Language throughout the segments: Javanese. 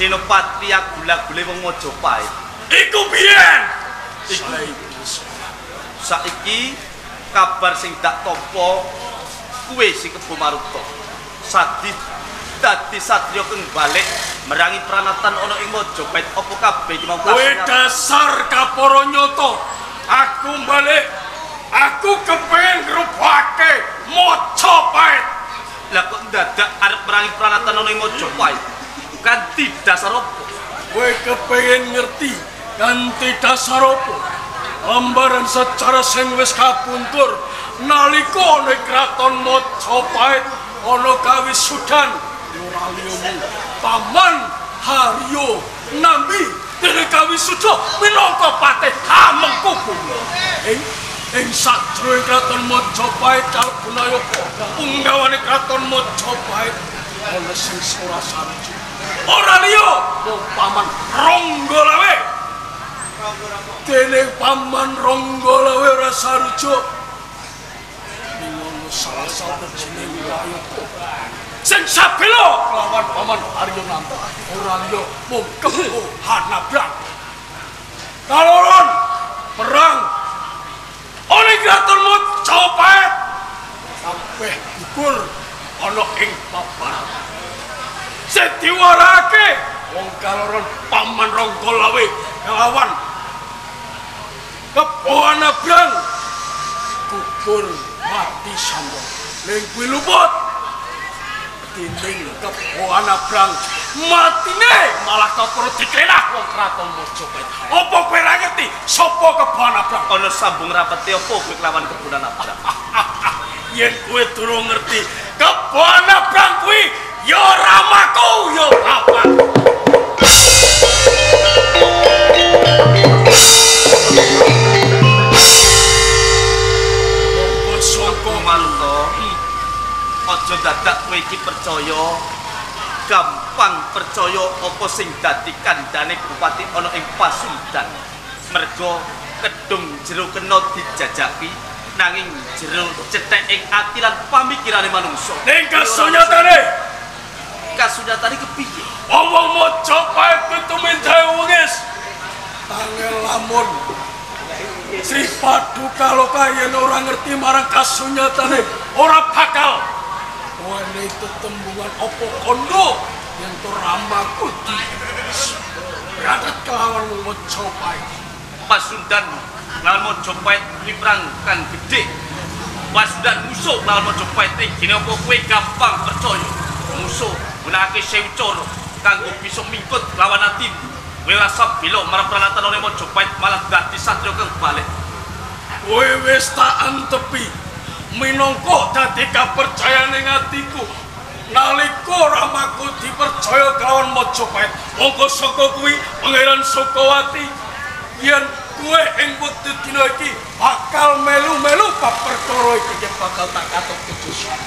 Senopati gula-gule wong Majapahit. Iku biyen. Saiki kabar sing dak tampa kuwe si Kebo Maruta. Sadi dadi satriya kang balik merangi pranatan ana ing Majapahit apa kabeh iki mau kowe dasar kapara nyoto. Aku balik. Aku kepengin ngrubake Majapahit. Lah kok dadak arep merangi pranatan ana ing Majapahit? Kanthi dasar apa? Kowe kepengin ngerti kanthi dasar apa? Lambaran secara sing wis kapuntur nalika ana kraton Majapahit ana kawisudan ora liyamu Paman Haryo Nambi dene kawisuda minangka patih Hamengkubuwana. Ing sajroning kraton Majapahit kalebu Nayaka punggawane kraton Majapahit ana sing ora sarjo. Ora liya mung Paman Ranggalawe. Dene Paman Ranggalawe ora sarjo. Minono salah sawijining wilayah sing sabela lawan Paman Haryo Nambi. Ora liya mung Kebo Hanabrang. Kaloron perang oleh kraton Majapahit kabeh gugur ana ing papan. Sediwarake wong kaloron Paman Ranggalawe kelawan Kebo Hanabrang gugur mati sambung. Ning kuwi luput dinding Kebo Hanabrang matine malah kapura diklenah wong kraton Majapahit. Apa kowe ora ngerti sapa Kebo Hanabrang? Ana sambung rapete apa kowe kelawan Kebo Hanabrang? Yen kowe durung ngerti Kebo Hanabrang kuwi ya ramaku ya bapak. Soko Maruta, aja dadak kowe iki percaya gampang percaya apa sing dadi kandhane bupati ana ing Pasundan. Merga kedung jero kena dijajaki nanging jero cethek ing ati lan pamikirane manungsa. Ning kasunyatane kepiye? Wong Majapahit tumindahe wengis. Angel lamun Sri Paduka Loka yen ora ngerti marang kasunyatane ora bakal wene tetembungan apa kondo yen to ramaku di berada kelawan Majapahit. Pasundan lawan Majapahit kuwi perang kan gedhe. Pasundan musuh lawan Majapahit iki apa kowe gampang percaya? Musuh gunakake sewu cara kanggo bisa mingkut lawan atimu. Kowe rasa bila marang pranatan oleh Majapahit malah dadi satriya kang balik. Kowe wis tak antepi minangka dadi kapercayan ing atiku. Nalika ramaku dipercaya kelawan Majapahit, mongko saka kuwi Pangeran Sukawati yen kowe ing wektu dina iki bakal melu-melu bab perkara iki bakal tak katok kejusan.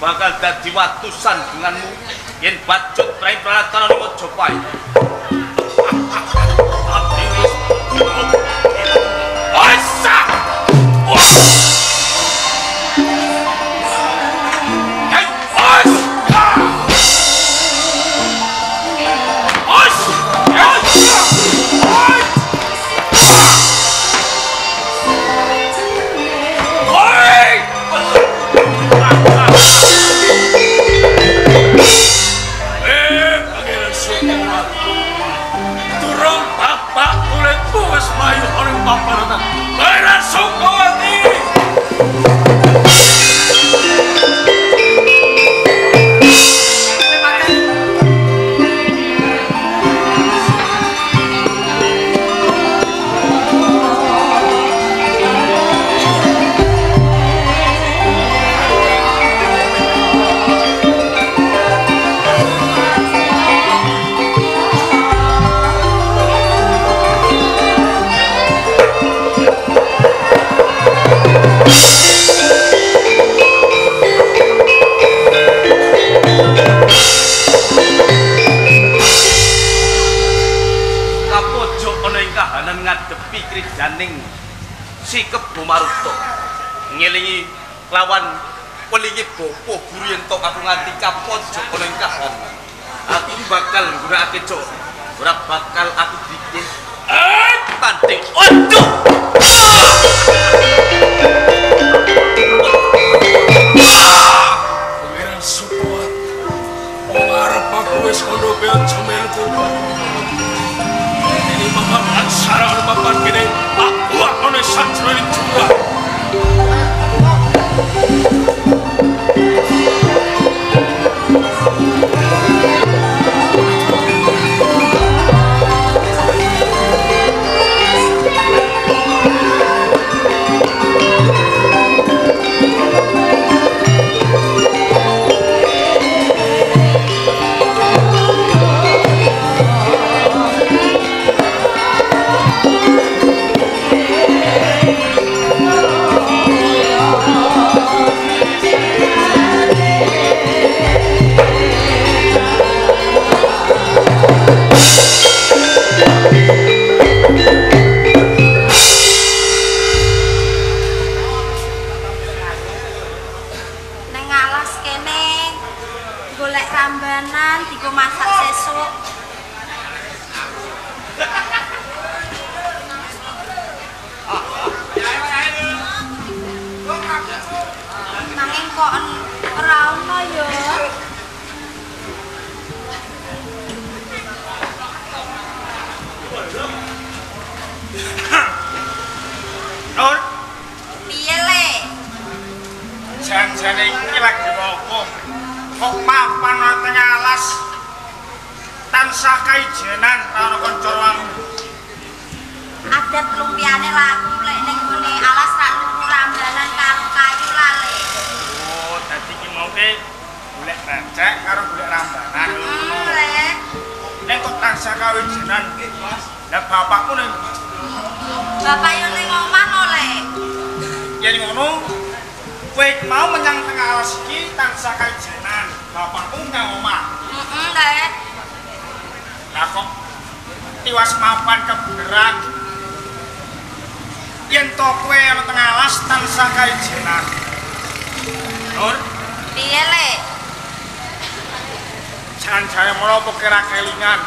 Bakal dadi watusan denganmu yen bacut prai pranatan oleh Majapahit. Si Kebo Maruta ngelingi lawan welingi bopo guru yen tok aku nganti kapojok ana ing kahanan. Aku bakal nggunakake cok. Ora bakal aku bikin tanding. Aduh. Pangeran Sukuat. Arep aku wis kono pe aja melku. Ini makan sarang makan gede. Aku ana sanjroning juga. Janjane iki lagi apa? Kok mapan ana teng alas tansah kaijenan karo kanca-kancamu. Adat lumpiane laku lek ning ngene alas rak turu rambanan karo kayu lale. Oh, dadi ki mau ke golek becek karo golek rambanan. Lek. Nek kok tansah kaijenan iki, Mas. Lah bapakmu ning Bapak yo ning omah no, Lek. yen ngono kowe mau menyang teng alas iki tansah kaijenan. Bapakmu nang omah. Lek. Lah kok tiwas mapan kebeneran. Yen to kowe ana teng alas tansah kaijenan. Nur, Piye, Lek? jan jaya mono apa kira kelingan.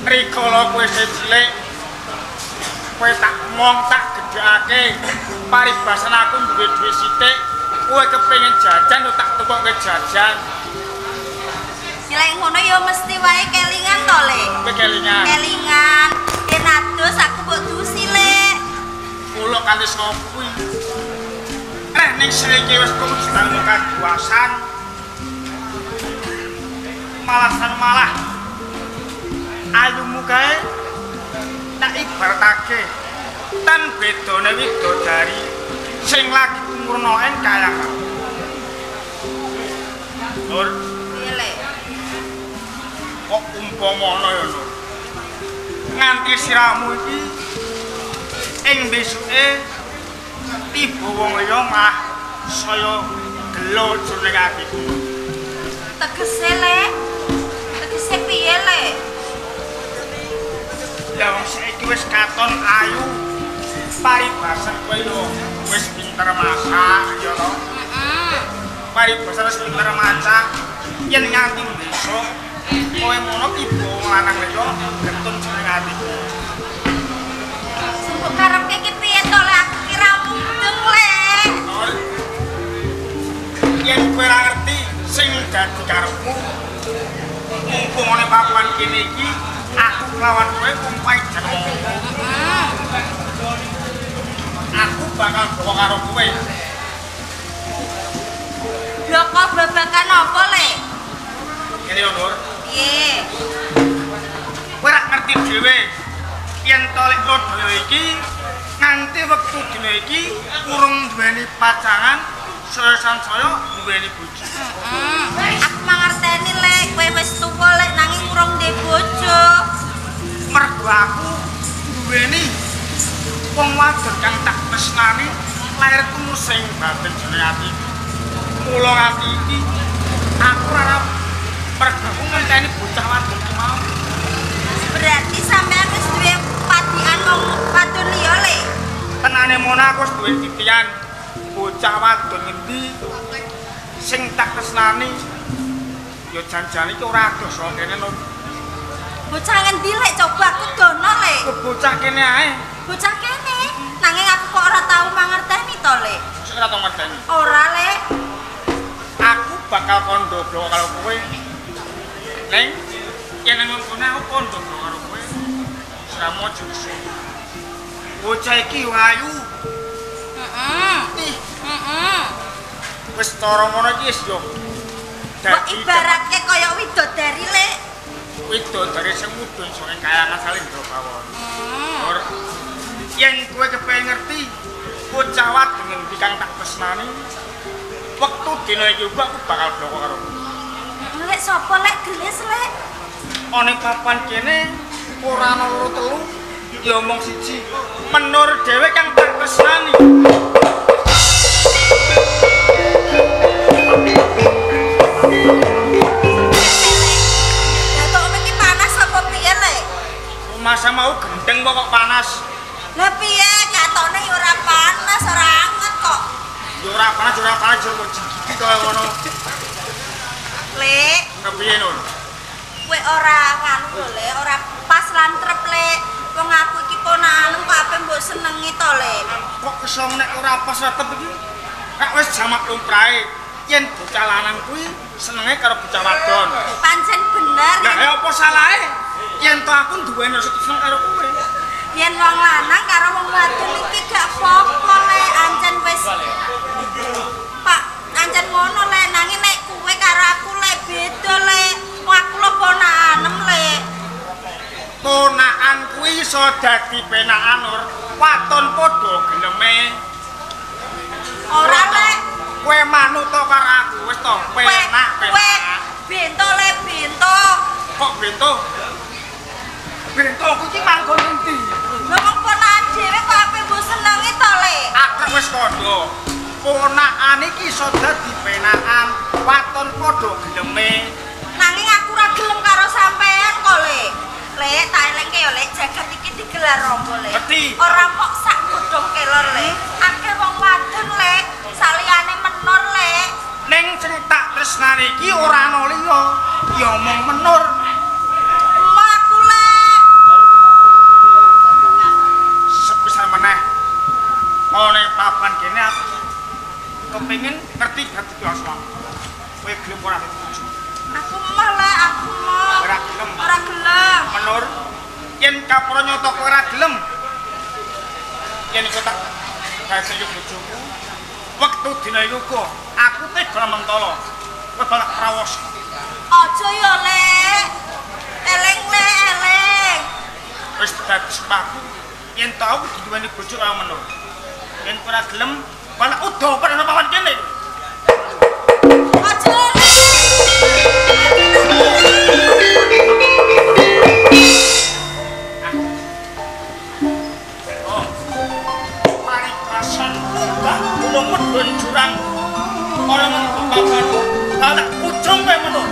Rikala kowe cilik kowe tak mong tak gedhekake paribasan aku duwe duwe sithik kowe kepengin jajan tak tukokke jajan. Lek ngono yo mesti wae kelingan to, Lek. Kowe kelingan. Kelingan. Yen adus aku mbok dusi, Lek. Kula kanthi sapa kuwi. Ning sriki wis kemudian kaduasan. Malah ayumu kae tak ibaratake tan bedone widodari sing lagi umurnoen kaya kamu. Nur, Piye, Lek? kok umpamana ya Nur. Nganti siramu iki ing besuke tiba wong liya malah saya gelo jroning atiku. Tegese, Lek. Tegese piye, Lek? Ya wong saiki wis katon ayu. Paribasan kowe yo wis pinter masak ya to. Paribasan wis pinter masak. Yen nganti besok kowe mono ibu lanang liya getun jeneng atiku. Sing mbok karepke ki piye to, Lek? Aku kira mudeng, Lek. Yen kowe ora ngerti sing dadi karepmu. Mumpung ana papan kene iki aku lawan kowe umpai jeneng. Aku bakal bawa karo kowe. Bloko babakan apa, Lek? Ngene yo, Nur. Piye? Kowe ora ngerti dhewe. Yen to lek dhewe iki nganti wektu dina iki urung duweni pacangan, saya duweni bojo. Aku mangerteni, Lek. Kowe wis tuwa, Lek, nanging urung ndek bojo. Mergo aku duweni wong wadon kang tak tresnani lairku sing batin jeneng ati. Mula nganti iki aku ora mergo aku ngenteni bocah wadon ki mau. Berarti sampean wis duwe patian wong wadon liya, Lek. Tenane mono aku wis duwe titian bocah wadon ngendi sing tak tresnani Ya jan-jan iki ora dosa kene Nur. Bocah ngendi lek coba aku dono lek. Bocah kene ae. Bocah kene. Nanging aku kok ora tau mangerteni to lek. Sing ora tau ngerteni. Ora lek. Aku bakal kondo blok karo kowe. Neng, yen ngono aku kondo blok karo kowe. Samo jus. Bocah iki ayu. Wis cara ngono iki wis yo. Kok ibaratke kaya widodari lek. Widodari sing mudhun sing kayangan Salendra Pawon. Or yen kowe kepengin ngerti bocah wadon ndi kang tak tresnani. Wektu dina iki uga aku bakal bloko karo kowe. Lek sapa lek gelis lek? Ana papan kene ora ana loro telu ya omong siji. Menur dhewe kang tak tresnani. Masa mau gendeng kok panas. Lah piye katone ya ora panas, ora anget kok. Ya ora panas kok gigit kaya ngono. Lek, Kepiye Nur? kowe ora nganu lho Lek, ora pas lan trep Lek. Wong aku iki ponakanmu kok ape mbok senengi to Lek. Kok kesong nek ora pas retep iki? Kak wis jamak lumrahe. Yen bocah lanang kuwi senenge karo bocah wadon. Pancen bener. Lah apa salahe? Yen to aku duweni rasa seneng karo kowe. Yen wong lanang karo wong wadon iki gak apa-apa Lek, ancen wis. Pak, ancen ngono Lek, nanging nek kowe karo aku Lek beda Lek. Wong aku lho ponakan Lek. Ponakan kuwi iso dadi penakan Nur. Waton padha geleme. Ora Lek. Kowe manut to karo aku wis to, penak. Kowe bento Lek, bento. Kok bento? Bento aku iki manggon endi? Lha wong ponakan dhewe kok ape mbok senengi to Lek. Aku wis kandha. Ponakan iki iso dadi penakan, waton padha geleme. Nanging aku ora gelem karo sampean kok Lek. Lek, tak elengke ya Lek, jagat iki digelar rombo Lek. Ngerti. Ora kok sak godhong kelor Lek. Akeh wong wadon Lek, saliyane menor Lek. Ning sing tak tresnani iki ora ana liya, ya omong menur. Aku Lek. Sepisan meneh. Ana papan kene aku kepengin ngerti dadi asma. Kowe gelem ora dituju. Aku mah Lek, aku mah. Ora gelem. Ora gelem. Menur yen kapura nyoto kowe ora gelem. Yen iku tak dadi bojoku. Wektu dina iku kok aku tega mentolo. Kowe balak rawos. Aja ya Lek. Eleng Lek, eleng. Wis dadi sepaku. Yen tau diduweni bojo kaya menur. Yen ora gelem balak udo pada papan kene. Aja Lek. Mudhun jurang ora mung papan tak ujung wae menur.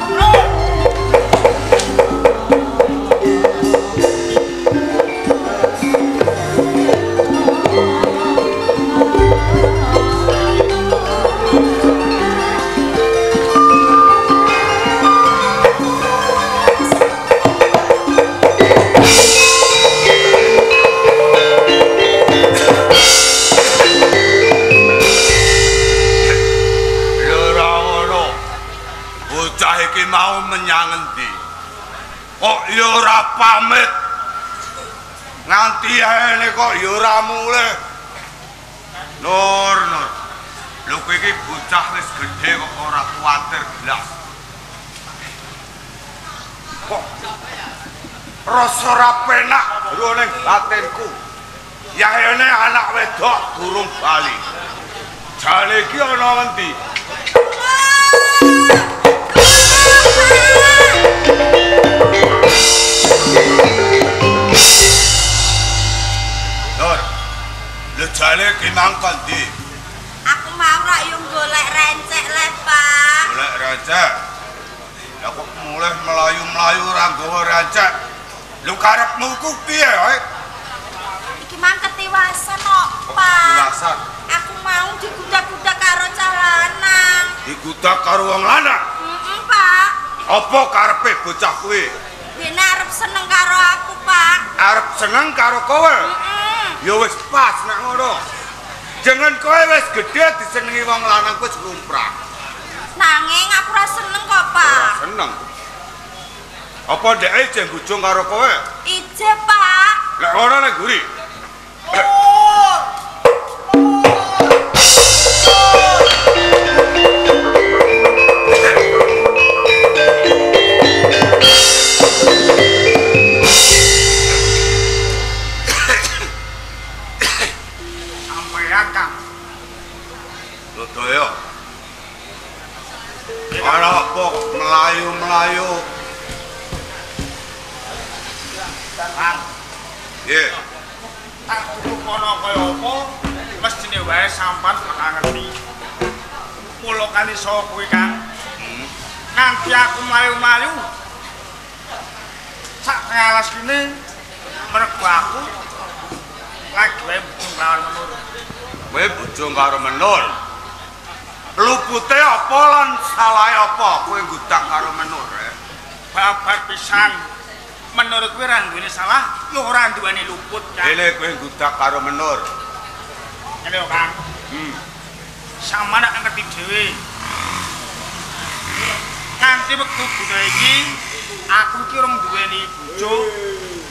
Mau menyang endi? Kok ya ora pamit? Nganti ae kok ya ora mulih. Nur. Lho kowe iki bocah wis gedhe kok ora kuwatir blas. Kok rasa ora penak lho ning batinku. Yahene anak wedok durung bali. Jane iki ana ngendi? Nur, lho jane ki mangkon ndi? Aku mau rak yo golek rencek le, Pak. Golek rencek. Ya kok mulih melayu-melayu ora nggawa rencek. Lho karepmu ku piye, wae? Iki mang ketiwasan kok, Pak. Ketiwasan? Aku mau digudak-gudak karo cah lanang. Digudak karo wong lanang? Pak. Apa karepe bocah kuwi? Dene arep seneng karo aku, Pak. Arep seneng karo kowe? Ya wis pas nek ngono. Jangan kowe wis gedhe disenengi wong lanang wis lumrah. Nanging aku ora seneng kok, Pak. Seneng. Apa dheke jeng bujung karo kowe? Ije, Pak. Lek ngono nek guri. Sampeyan, Kang. Lodoyo. Ora apa melayu-melayu. Kang. Nggih. Tak kudu kono kaya apa, mestine wae sampean bakal ngerti. Mula kali sok kuwi, Kang. Nanti aku mlayu-mlayu. Sak ngalas kene mergo aku lagi wae bujung lawan menur. Kowe bujung karo menur. Lupute apa lan salahe apa kowe nggudak karo menur? Babar pisan. Menurut kuwi ra duweni salah, yo ora duweni luput, Kang. Dene kowe nggudak karo menur. Ngene yo, Kang. Sama nak ngerti dhewe. Kanthi wektu dina iki aku ki urung duweni bojo.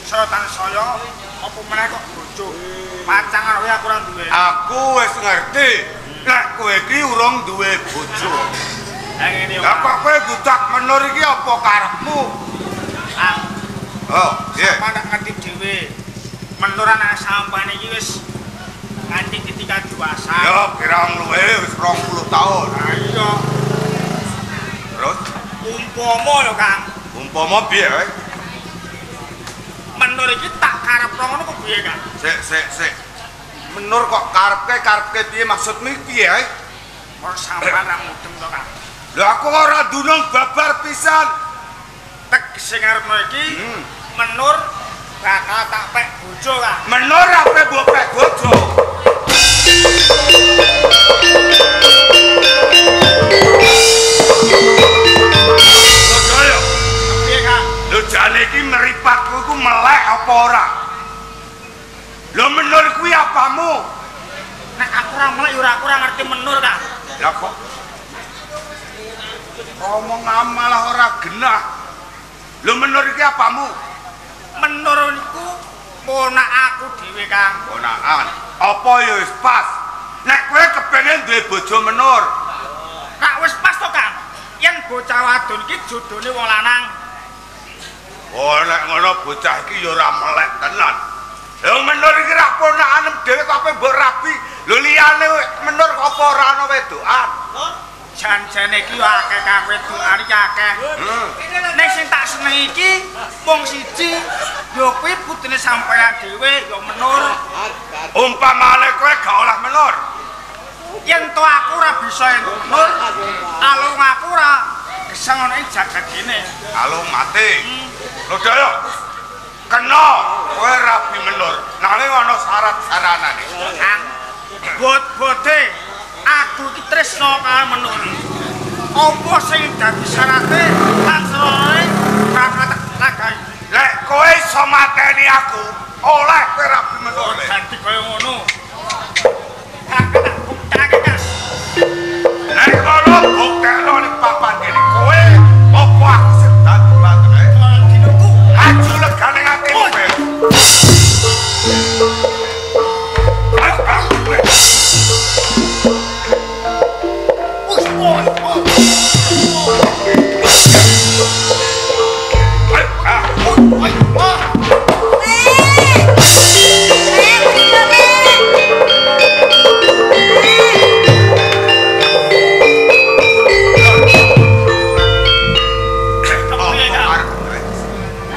Setan saya apa meneh kok bojo. Pacangan wae aku ora duwe. Aku wis ngerti. Nek kowe iki urung duwe bojo. Ha ngene yo. Lah kok kowe nggudak menur iki apa karepmu? Oh, iya. Sama nak ngerti dhewe. Menur anak sampean iki wis nganti ketika dewasa. Ya kirang luwe wis 20 tahun. Ha iya. Terus Umpama lho, Kang. umpama piye wae? Menur iki tak karep ngono kok piye, Kang? Sik. Menur kok karepke piye maksudmu piye wae? Kok sampean ra mudeng to, Kang? Lha aku ora dunung babar pisan. Tegese ngarepno iki menur bakal tak pek bojo, Kang. Menur ape mbok pek bojo? Lodoyo. Piye, Kang? Lho jane iki meripatku iku melek apa ora? Lho menur kuwi apamu? Nek aku ora melek yo aku ora ngerti menur, Kang. Lah kok ngomong malah ora genah. Lho menur iki apamu? Menur niku ponak aku dhewe, Kang. Ponakan. Apa ya wis pas? Nek kowe kepengin duwe bojo menur. Kak wis pas to, Kang. Yen bocah wadon iki jodone wong lanang. Oh nek ngono bocah iki ya ora melek tenan. Lho menur iki ra ponakan dhewe kok ape mbok rabi. Lho liyane menur apa ora ana wedokan? Jan-jane iki yo akeh kang wedokan iki akeh. Nek sing tak seneng iki wong siji yo kuwi putune sampeyan dhewe yo menur. Umpamane kowe gak olah menur. Yen to aku ora bisa entuk menur, alung aku ora gesang ana ing jagat kene. Alung mati. Lodoyo. Kena kowe rabi menur. Nanging ana syarat-syaratane. Kang, bot-bote aku iki tresno karo menur. Apa sing dadi syarate lan serone bakal tak lagahi. Lek kowe iso mateni aku, oleh kowe rabi menur. Dadi kaya ngono. Aku tak buktake, Kang. Nek ngono buktekno ning papan kene kowe apa aku sing dadi batene? Dinuku. Aju legane atimu kowe.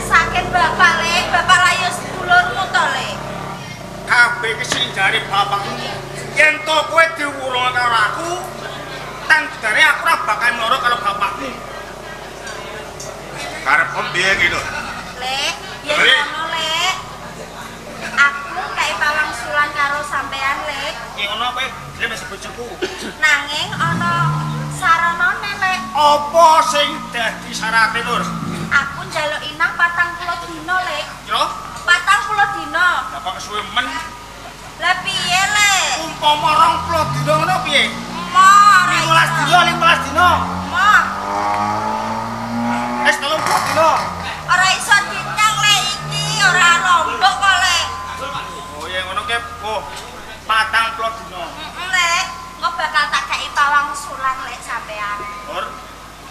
Sakit bapak le, bapak layu sedulurmu to le. Kabeh iki sing jare bapakmu. Yen to kowe diwulung karo aku, tandane aku ora bakal mloro karo bapakmu. Karepmu piye iki lho? Le, yen ngono le. Aku kae pawangsulan karo sampean le. Ki ngono apa? Dia masih bojoku. Nanging ana saranane le. Apa sing dadi syarate, Lur? Aku njaluk inang 40 dina, Lek. Yo, 40 dina. lah kok suwe men. Lah piye, Lek? Umpama 20 dina ngono piye? Mor. 15 dina. Mor. Wis 30 dina. Ora iso dinyang, Lek, iki ora rombok kok, Lek. Oh, ya ngono ke. Oh, 40 dina. Lek, engko bakal tak kei pawang sulan, Lek, sampean. Lur,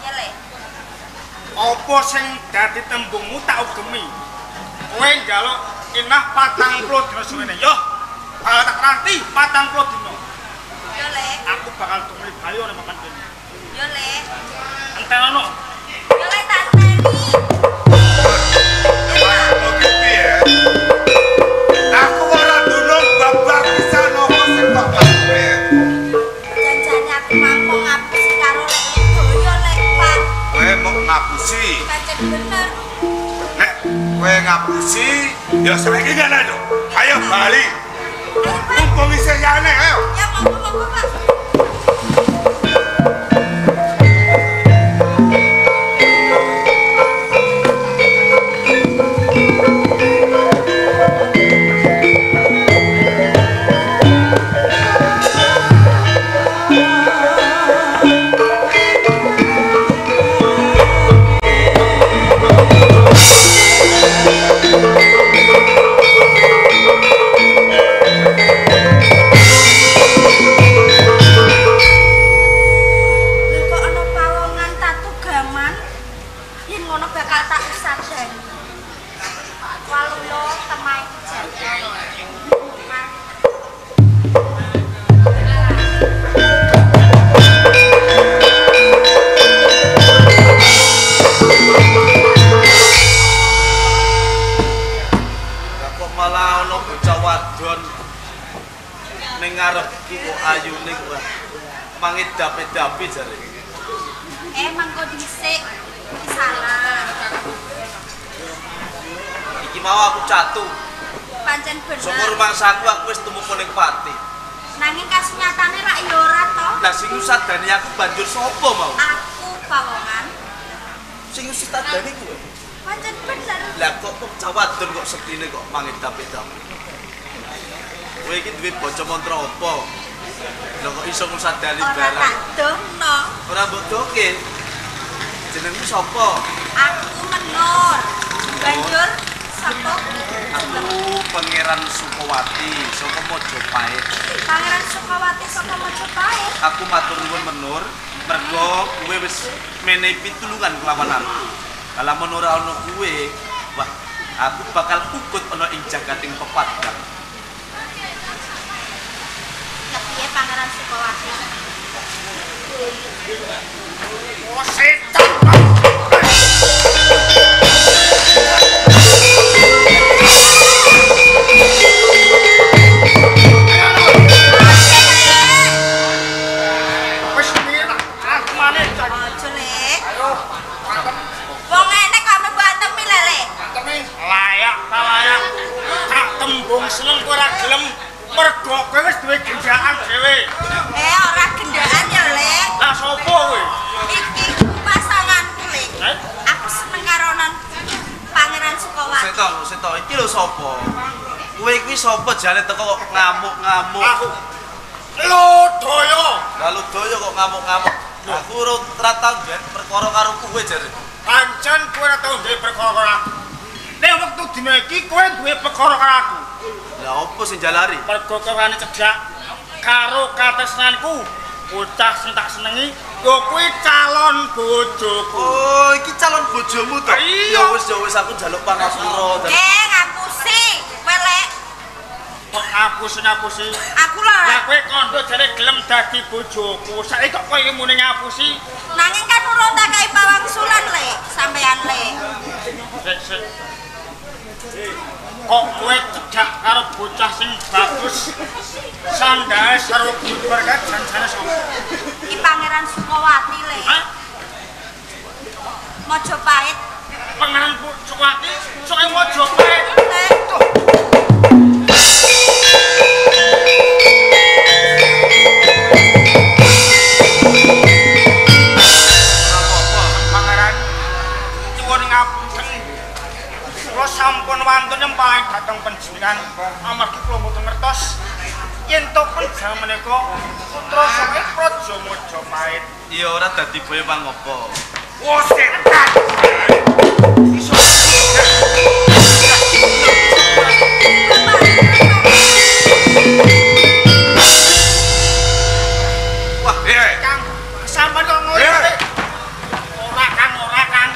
Iya, Lek. apa sing dadi tembungmu tak ugemi? Kowe njaluk inah 40 dina suwene. Yo, bakal tak nanti 40 dina. Yo, Lek. Aku bakal tumeli bayo nek makan kene. Yo, Lek. Entenono. Yo, Lek, tak teni. Oke piye? Aku ora dunung babar pisan opo sing kok kabeh. Janjane aku mampu ngapusi karo Lek Ludoyo, Lek, Pak. Kowe mau ngapusi. Pancen bener. Nek kowe ngapusi, ya saiki ngene lho. Ayo bali. Ayo, Pak. Mumpung isih yane, ayo. Ya, monggo, Pak. Lha kok ana pawongan tatu gaman? Yen ngono bakal tak usadani. Waluyo temai jago. Lah kok malah ana bocah wadon ning ngarepku kok ayune kok mangidap-idapi jare. Mangko dhisik iki salah. Iki mau aku catu. Pancen Saka bener. rumangsaku aku wis tumupun ning pati. Nanging kasunyatane rak ya ora to. Lah sing usadani aku banjur sapa mau? Aku pawongan. Sing usadani kuwi. Pancen bener. Lah kok bocah wadon kok sedine kok mangidap-idap. Kowe iki duwe bojo mantra apa? Lah kok iso ngusadani Ora barang? tak dohno. Ora mbok doke. Jenengmu sapa? Aku menur. Banjur sapa? Aku Pangeran Sukawati saka Mojopahit. Pangeran Sukawati saka Mojopahit. Aku matur nuwun menur, mergo kowe wis menehi pitulungan kelawan aku. Kalau menur ana kowe, wah, aku bakal ukut ana ing jagating pepadang. Kepiye Pangeran Sukawati? Oh, setan. Wis mirah, aku maneh cak. Aja, Lek. Ayo, mantep. Wong enek kok mbantem lele. Mantep layak ta layak. Tak tembung seneng kowe ora gelem mergo kowe wis duwe gendaan dhewe. Ora gendaan ya, Lek. Lah sapa kowe? Iki pasanganku, Lek. Eh? Aku seneng karo non Pangeran Sukawati. Seto, iki lho sapa? Kowe kuwi sapa jane teko kok ngamuk-ngamuk. Aku Lodoyo. Lalu doyo kok ngamuk-ngamuk. Aku ora tau ben perkara karo kowe jare. Pancen kowe ora tau duwe perkara karo aku. Nek wektu dina iki kowe duwe perkara karo aku. Lah opo sing jalari? Mergo kowe cedhak karo katresnanku. Bocah sing tak senengi yo kuwi calon bojoku. Oh, iki calon bojomu to? Iya. Ya wis aku njaluk pangapura. Ngapusi, kowe, Lek. Kok ngapusi. Aku lho. Lah kowe kandha jare gelem dadi bojoku. Saiki kok kowe muni ngapusi? Nanging kan urung tak kai pawang sulan, Lek. Sampean, Lek. Sik. Kok kowe cedhak karo bocah sing bagus. Sandae karo berkat janjane sapa? Iki Pangeran Sukawati, Lek. Hah? Mojopahit. Pangeran Sukawati sok Mojopahit. Lek. Majapahit. Ya ora dadi boyo pangopo. Oh setan. Iso. Wah, Kang, sampean kok ngulinte? Ora Kang.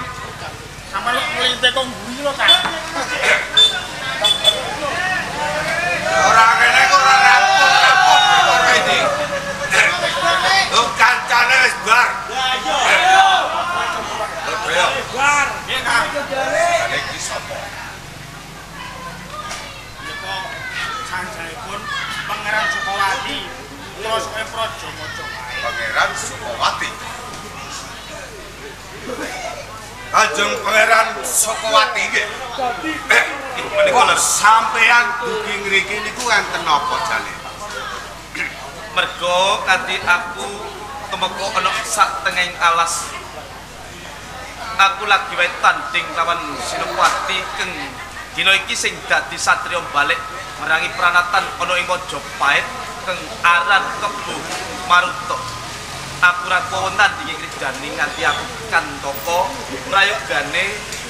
Sampean kok ngulinte kok mburi lho, Kang. ora kene kok ora rampung ora iki. Oh kancane wis bar. Bar. Nggih, Kang. Jane iki sapa? Menika sanjaipun Pangeran Sukawati. Kula suwe praja Majapahit. Pangeran Sukawati. Kanjeng Pangeran Sukawati nggih. Menika sampean dugi ngriki niku enten napa jane? Mergo kanthi aku temeko ana sak tengahing alas. Aku lagi wae tanding lawan Sinopati keng dina iki sing dadi satriya balik merangi pranatan ana ing Majapahit keng aran Kebo Maruta. Aku ra kowo nandingi kridani nganti aku kantoko prayogane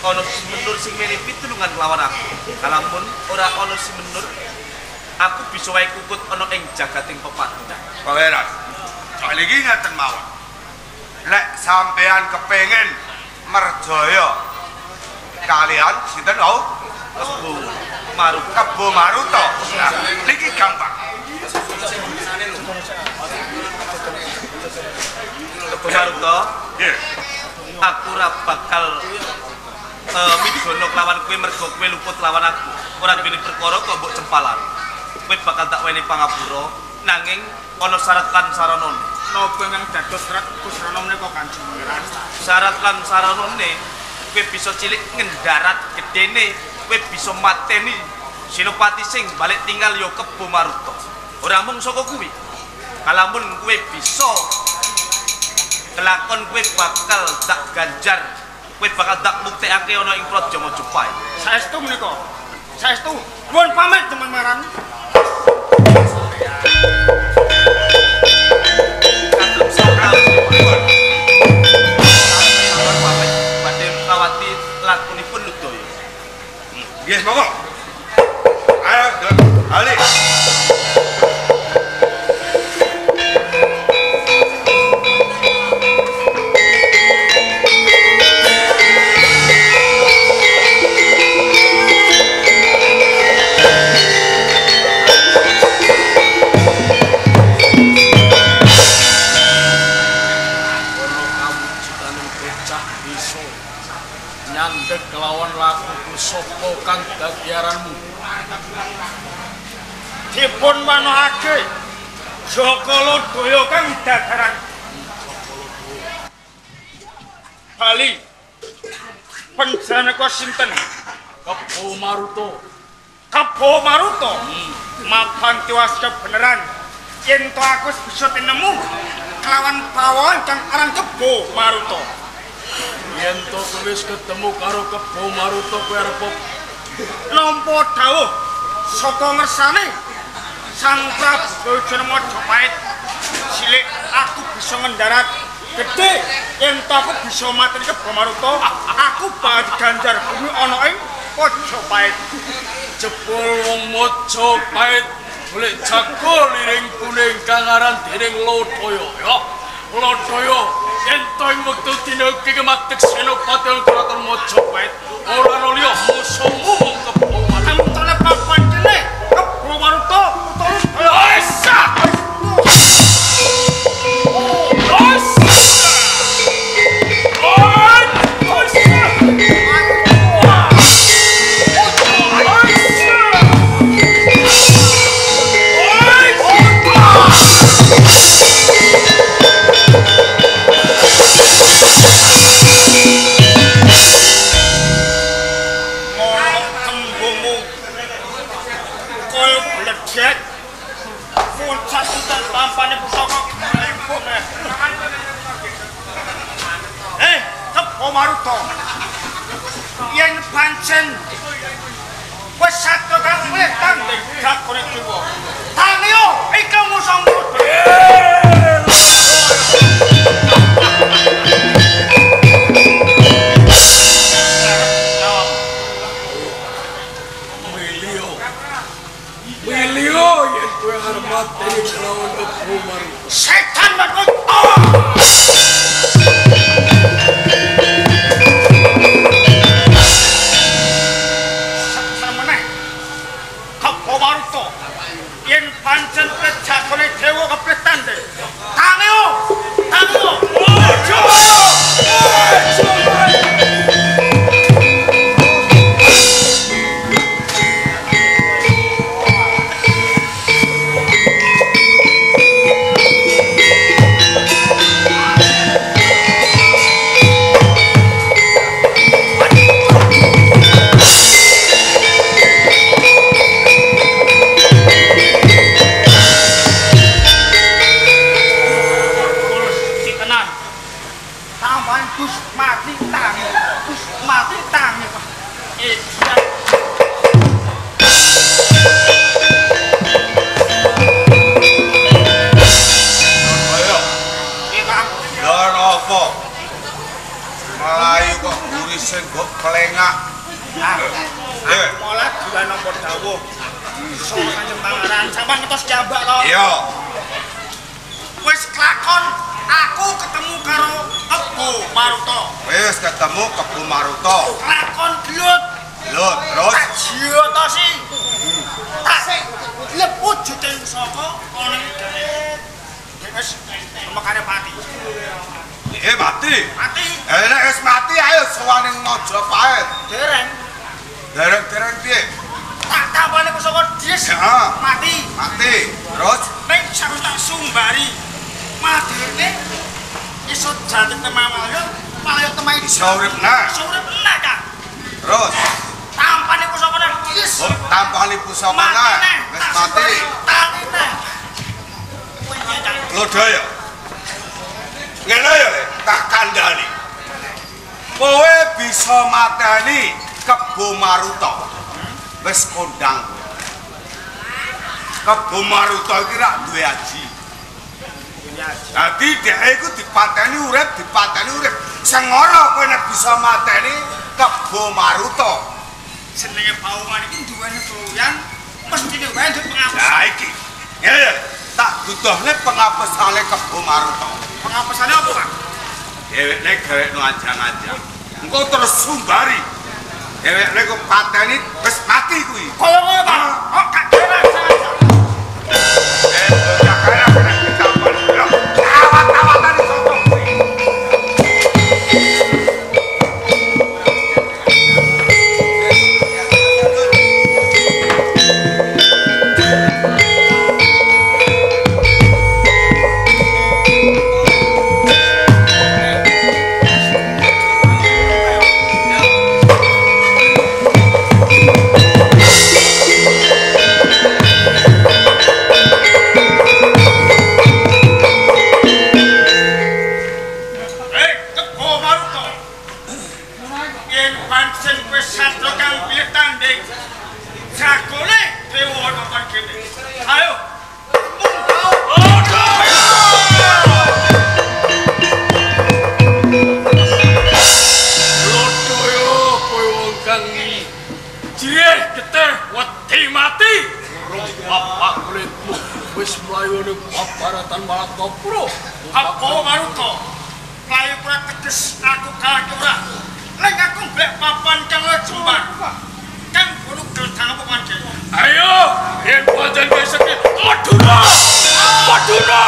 ana Simenur sing mene pitulungan lawan aku. Kalamun ora ana Simenur, aku bisa wae kukut ana ing jagating pepadang. Pangeran, kali iki ngaten mawon. Lek sampean kepengin merjaya kalian sinten wau? Kebo Maruta. Nah, niki gampang. Kebo Maruta, Nggih. aku ora bakal midono lawan kowe mergo kowe luput lawan aku. Ora duweni perkara kok mbok cempalan. Kowe bakal tak weni pangapura nanging ana syarat lan saranane. Napa ingkang dados syarat kusrana menika Kanjeng Pangeran? Syarat lan saranane kowe bisa cilik ngendarat gedene, kowe bisa mateni Sinopati sing balik tinggal ya Kebo Maruta. Ora mung saka kuwi. Kalamun kowe bisa kelakon kowe bakal tak ganjar, kowe bakal tak buktekake ana ing Praja Majapahit. Saestu menika. Saestu. Nuwun pamit Kanjeng Pangeran. Katrem sakal pamit badhe kawati lakunipun Ludaya. Nggih, monggo. Ayo, Ali. Nyandek kelawan lakuku sapa kang dadi aranmu. Dipun manahake Jaka Lodaya kang dadaran Bali. Panjenengan sinten? Kebo Maruta. Kebo Maruta. Mapan tiwas kebenaran. Yen to aku bisa tinemu kelawan pawon kang aran Kebo Maruta. Yen to wis ketemu karo Kebo Maruta kowe arep nampa dawuh saka ngersane Sang Prabu Majapahit. Cilik aku bisa mendarat, gede yen to aku bisa mati Kebo Maruta, aku bakal ganjar bumi ana ing Majapahit. jebul wong Majapahit golek jago liring kuning kang aran dening Lodaya ya. Lodaya yen to ing wektu dina iki kematek Senopati Kraton Majapahit ora ana liya musuhmu mung Kebo Maruta. Antara papan kene Kebo Maruta utawa Esa! Maruta yen pancen wis sato kang wis tanding dakone dewa tanyo iki musuh apa? Melayu kok gurise kok kelengak. Malah dua nomor dawuh. So Kanjeng Pangeran, sampean ngetos jambak to? Iya. Wis klakon aku ketemu karo Kebo Maruta. Wis ketemu Kebo Maruta. Klakon gelut. Lho, terus Tak jiyo to sih. Tak leput juting saka ana gane. Wis mekare mati. mati. Mati. Nek wis mati ayo sowan ning Majapahit. Dereng. Dereng piye? Tak tambane saka Des. Mati. Mati. Terus ning sareng tak sumbari. Madene iso jantung temawalyo, malah temai iso urip nah. Iso urip nah, Kang. Terus tampane pusaka Des. Tampane pusaka nah. Wis mati. Tangine. Lodaya. Ngene ya, tak kandhani. Kowe bisa mateni Kebo Maruta. Wis kondang. Kebo Maruta iki rak duwe aji. Dadi dhek iku dipateni urip. Sing ora kowe nek bisa mateni Kebo Maruta. Jenenge pawongan iki duweni kloyan, mestine wae nduk pengapus. Lah iki. Ya, tak butuhne pengapesane Kebo Maruta. Pengapesane apa, Kang? Dhewekne gawekno ajang-ajang. Engko terus sumbari. Dhewekne kok pateni wis mati kuwi. Kaya ngono ta? Kok gak kena sengaja. Bocah kaya kena ketahuan. Awat-awatan sopo kuwi. Ayo, yen pancen wis Madura! Madura!